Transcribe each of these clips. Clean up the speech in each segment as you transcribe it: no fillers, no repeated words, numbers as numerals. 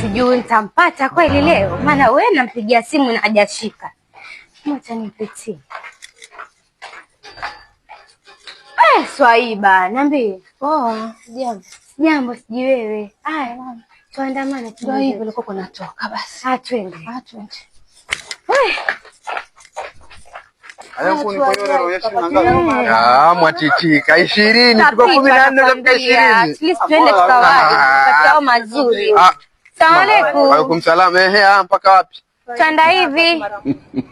sijui nitampata kweli leo, maana wewe nampigia simu na hajashika. Mwacha nipitie. Swaiba, niambie. Poa, jambo. Jambo, siji wewe. Haya, tuandamane tu. Ndio hivyo nilikuwa natoka basi. Twende. Twende. Mwatitika 20 tuko 14 katika 20. At least twende tukawahi. Tukao mazuri. Asalamu alaykum. Wa alaykum salaam. Mpaka wapi? Twenda hivi.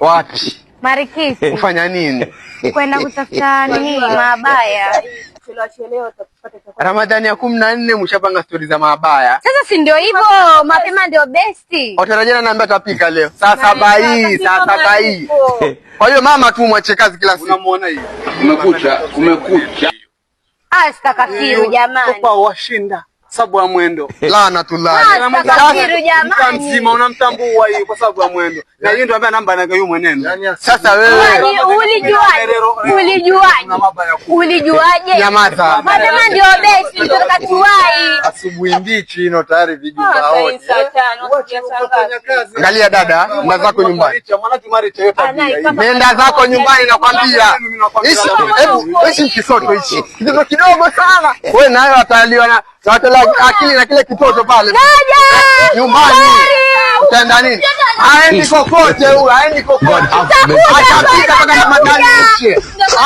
Wapi? Marikisi. Kufanya nini? Kwenda kutafuta nini mabaya. Ramadhani ya 14 mshapanga stori za mabaya. Sasa si ndio hivyo, mapema ndio best. Utarajia naambia tapika leo. Saa 7 hii. Kwa hiyo mama tu mwache kazi kila siku. Unamuona hii. Kumekucha. Astakafiru jamani. Kwa washinda sababu ya mwendo. Laana tulani. Astakafiru jamani. Mzima unamtambua hii kwa sababu ya mwendo. Na hiyo ndio ambaye namba na yeye mwenendo. Sasa wewe ulijuaje? Nyamaza. Mapema ndio best, tunataka tuwai. Asubuhi mbichi ino tayari vijumba wote. Angalia dada, nenda zako nyumbani. Nenda zako nyumbani nakwambia. Hichi kisoto hichi. Kidogo kidogo sana. Wewe nayo ataliwa na akili na kile kitoto pale. Nyumbani. Utaenda nini? Haendi kokote huyu, haendi kokote.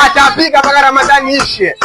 Atapika mpaka Ramadhani ishe.